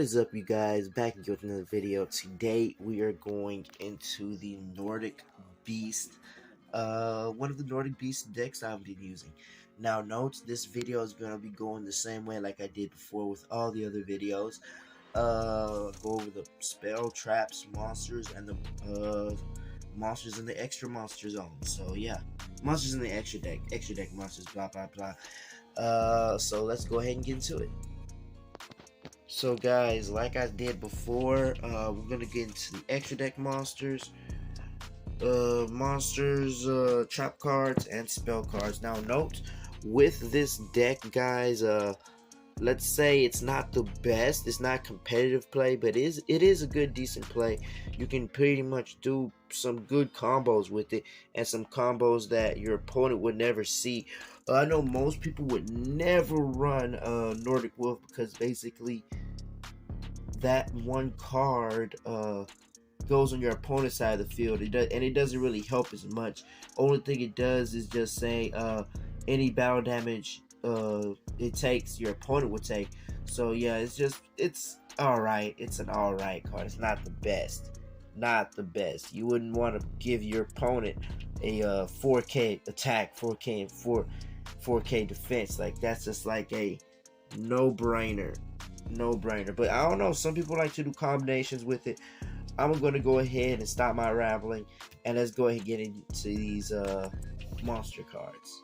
is up, you guys? Back again with another video. Today we are going into the Nordic Beast, one of the Nordic Beast decks I've been using. Now note, this video is going to be going the same way like I did before with all the other videos. Go over the spell, traps, monsters, and the monsters in the extra monster zone. So yeah, monsters in the extra deck monsters, blah blah blah. So let's go ahead and get into it. So guys, like I did before, we're gonna get into the extra deck monsters, trap cards, and spell cards. Now note, with this deck, guys, let's say it's not the best, it's not competitive play, but it is a good, decent play. You can pretty much do some good combos with it, and some combos that your opponent would never see. I know most people would never run Nordic Wolf because basically that one card goes on your opponent's side of the field. It doesn't really help as much. Only thing it does is just say any battle damage it takes, your opponent would take. So yeah, it's alright. It's an alright card. It's not the best. Not the best. You wouldn't want to give your opponent a 4K attack, 4K and 4K defense. Like, that's just like a no-brainer. But I don't know, some people like to do combinations with it. I'm gonna go ahead and stop my rambling, and let's go ahead and get into these monster cards.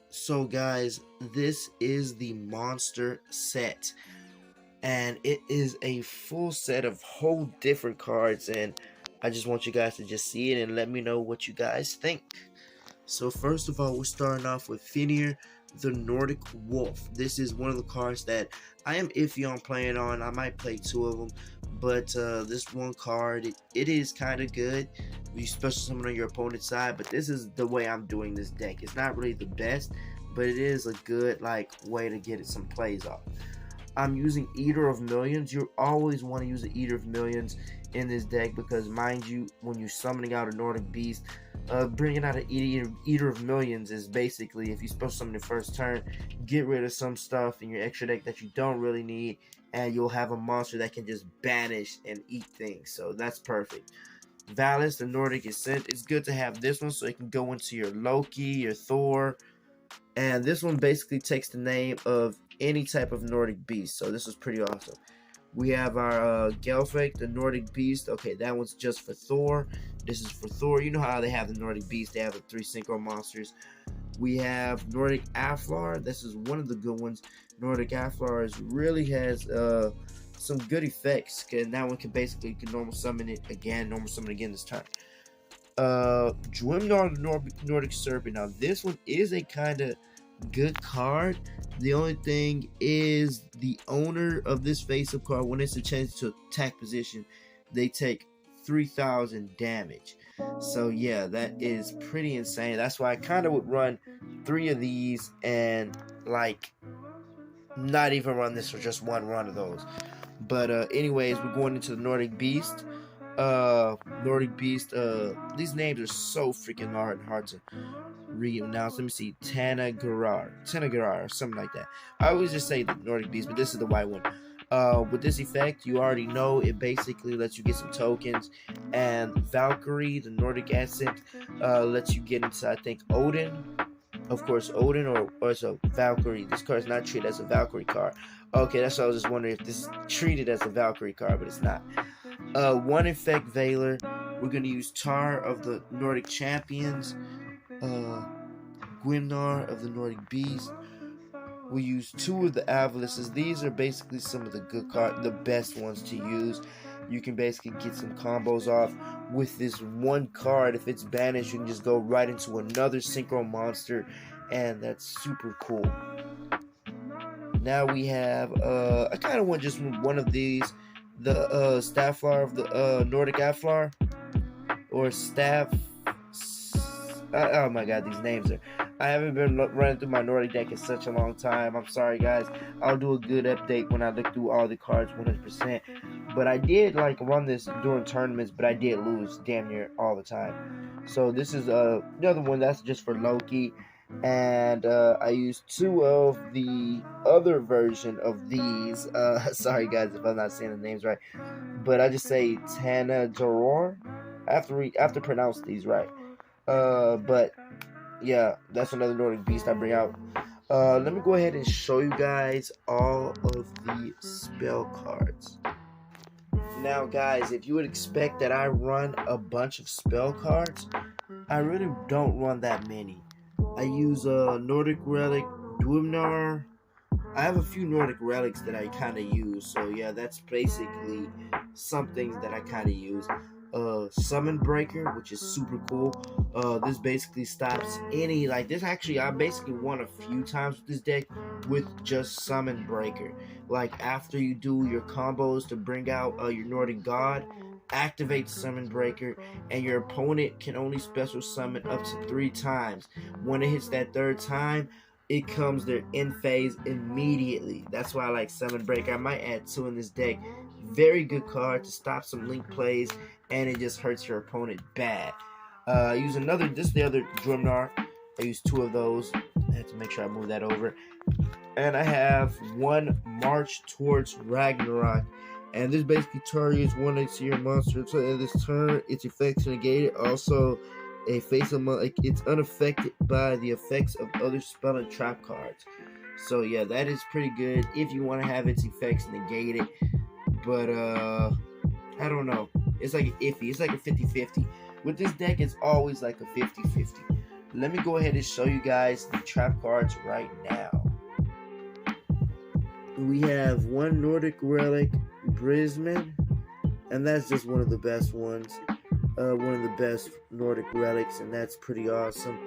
So guys, this is the monster set, and it is a full set of whole different cards, and I just want you guys to just see it and let me know what you guys think. So first of all, we're starting off with Finir, the Nordic Wolf. This is one of the cards that I am iffy on playing on. I might play two of them, but this one card, it is kind of good. You special summon on your opponent's side, but this is the way I'm doing this deck. It's not really the best, but it is a good way to get some plays off. I'm using Eater of Millions. You always want to use the Eater of Millions in this deck because, mind you, when you're summoning out a Nordic Beast, bringing out an Eater of Millions is basically, if you special summon the first turn, get rid of some stuff in your extra deck that you don't really need, and you'll have a monster that can just banish and eat things. So that's perfect. Valus, the Nordic Ascent. It's good to have this one so it can go into your Loki, your Thor, and this one basically takes the name of any type of Nordic beast. So this is pretty awesome. We have our Gelfrek, the Nordic Beast. Okay, that one's just for Thor. This is for Thor. You know how they have the Nordic Beast. They have the 3 synchro monsters. We have Nordic Aflar. This is one of the good ones. Nordic Aflar really has some good effects. And that one can basically normal summon it again. Normal summon again this turn. Dwimnar, the Nordic Serpent. Now this one is a kind of good card. The only thing is the owner of this face-up card, when it's a change to attack position, they take 3,000 damage. So yeah, that is pretty insane. That's why I kind of would run 3 of these and not even run this for just one run of those. But anyways, we're going into the Nordic Beast. These names are so freaking hard to re-announce. Let me see, Tanagerar, or something like that. I always just say the Nordic Beast, but this is the white one. With this effect, you already know it basically lets you get some tokens, and Valkyrie, the Nordic Ascent, lets you get into, I think, Odin. Of course, Odin or it's a Valkyrie. This card is not treated as a Valkyrie card. Okay, that's why I was just wondering if this is treated as a Valkyrie card, but it's not. One effect Valor. We're going to use Tar of the Nordic Champions, Gwimnar of the Nordic Beast. We use 2 of the Avalices. These are basically some of the good cards, the best ones to use. You can basically get some combos off with this one card. If it's banished, you can just go right into another synchro monster, and that's super cool. Now we have, I kind of want just one of these, the Stafflar of the Nordic Aflar, or Staff. Oh my god, these names are. I haven't been running through my Nordic deck in such a long time. I'm sorry, guys. I'll do a good update when I look through all the cards 100%. But I did run this during tournaments, but I did lose damn near all the time. So this is another one that's just for Loki. and I use 2 of the other version of these. Sorry guys if I'm not saying the names right, but I just say Tana Joror. I have to pronounce these right. But yeah, that's another Nordic beast I bring out. Let me go ahead and show you guys all of the spell cards. Now guys, if you would expect that I run a bunch of spell cards, I really don't run that many. I use a Nordic Relic, Dwimnar. I have a few Nordic relics that I kind of use, so yeah, that's basically some things that I kind of use. Summon Breaker, which is super cool. This basically stops any, like, this actually, I basically won a few times with this deck with just Summon Breaker. Like, after you do your combos to bring out your Nordic God, activate Summon Breaker, and your opponent can only special summon up to 3 times. When it hits that 3rd time, it comes their end phase immediately. That's why I like Summon Breaker. I might add 2 in this deck. Very good card to stop some link plays, and it just hurts your opponent bad. I use this is the other Drumnar. I use 2 of those. I have to make sure I move that over. And I have 1 March Towards Ragnarok. And this basically targets one exterior monster until the end of this turn. Its effects negated. Also, a face of like it's unaffected by the effects of other spell and trap cards. So yeah, that is pretty good if you want to have its effects negated. But I don't know. It's like iffy. It's like a 50-50. With this deck, it's always like a 50-50. Let me go ahead and show you guys the trap cards right now. We have 1 Nordic Relic, Brisman, and that's just one of the best ones. One of the best Nordic relics, and that's pretty awesome.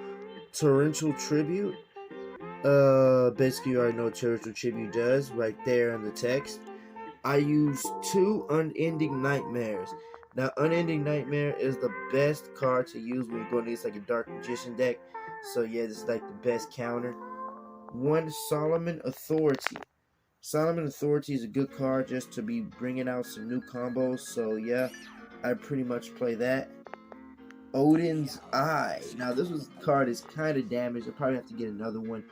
Torrential Tribute. Basically you already know what Torrential Tribute does right there in the text. I use 2 Unending Nightmares. Now, Unending Nightmare is the best card to use when you're going against like a Dark Magician deck. So yeah, this is like the best counter. 1 Solomon Authority. Solomon Authority is a good card just to be bringing out some new combos. So yeah, I pretty much play that. Odin's Eye. Now this card is kind of damaged. I probably have to get another one.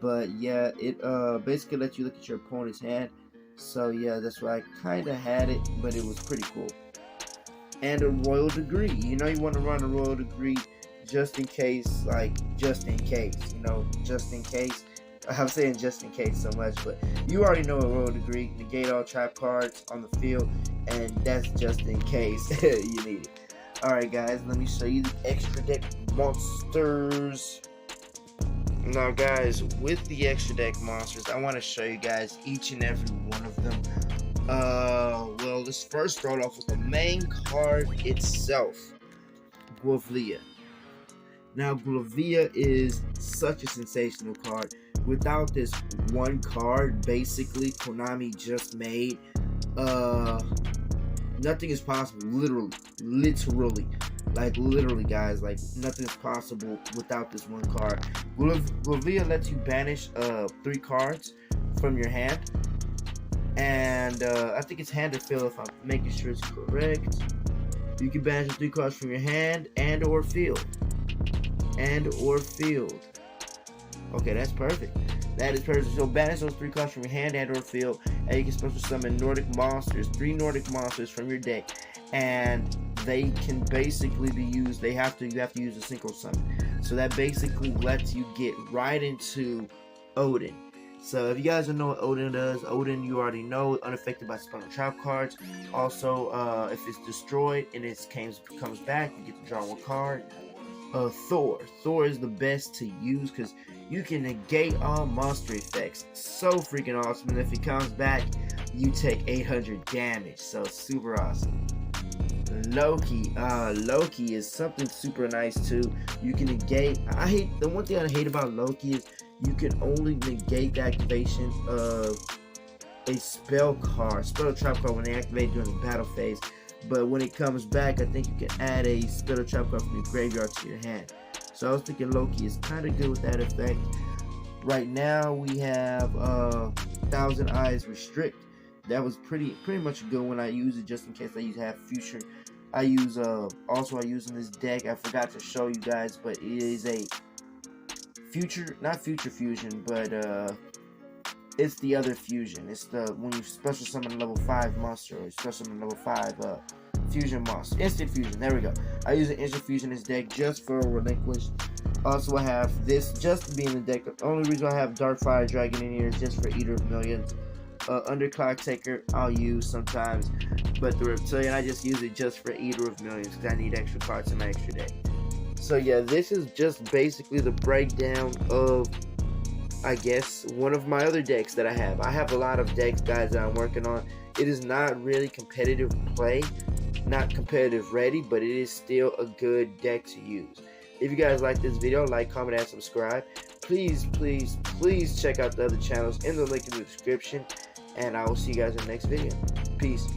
But yeah, it basically lets you look at your opponent's hand. So yeah, that's why I kind of had it, but it was pretty cool. And a Royal Degree. You know you want to run a Royal Degree just in case, like just in case, you know, just in case. I'm saying just in case so much, but you already know a Royal Degree. Negate all trap cards on the field, and that's just in case you need it. Alright guys, let me show you the extra deck monsters. Now guys, with the extra deck monsters, I want to show you guys each and every one of them. Well, let's first start off with the main card itself, Guavlia. Now, Guavlia is such a sensational card. Without this one card, basically, Konami just made, nothing is possible, literally, like literally guys, like nothing is possible without this one card. Guavlia lets you banish 3 cards from your hand, and I think it's hand to field if I'm making sure it's correct. You can banish 3 cards from your hand and or field. Okay, that's perfect. That is perfect. So banish those 3 cards from your hand and or field, and you can special summon Nordic monsters, 3 Nordic monsters from your deck, and they can basically be used. You have to use a synchro summon. So that basically lets you get right into Odin. So if you guys don't know what Odin does, Odin you already know, unaffected by spell and trap cards. Also, if it's destroyed and it comes back, you get to draw 1 card. Thor is the best to use because you can negate all monster effects. So freaking awesome. And if he comes back, you take 800 damage. So super awesome. Loki is something super nice too. You can negate. The one thing I hate about Loki is you can only negate the activation of a spell trap card when they activate during the battle phase. But when it comes back, I think you can add a spell trap card from your graveyard to your hand. So I was thinking Loki is kind of good with that effect. Right now we have Thousand Eyes Restrict. That was pretty much good when I use it, just in case I have future. I use in this deck. I forgot to show you guys, but it is a not future fusion, but it's the other fusion. It's the when you special summon a level 5 monster or special summon a level 5 fusion monster. Instant fusion. There we go. I use an instant fusion in this deck just for relinquish. Also, I have this just to be in the deck. The only reason I have Dark Fire Dragon in here is just for Eater of Millions. Underclock Taker I'll use sometimes, but the Reptilian I just use it just for Eater of Millions because I need extra cards in my extra deck. So yeah, this is just basically the breakdown of, I guess, one of my other decks that I have. I have a lot of decks, guys, that I'm working on. It is not really competitive play, not competitive ready, but it is still a good deck to use. If you guys like this video, like, comment, and subscribe. Please, please, please check out the other channels in the link in the description. And I will see you guys in the next video. Peace.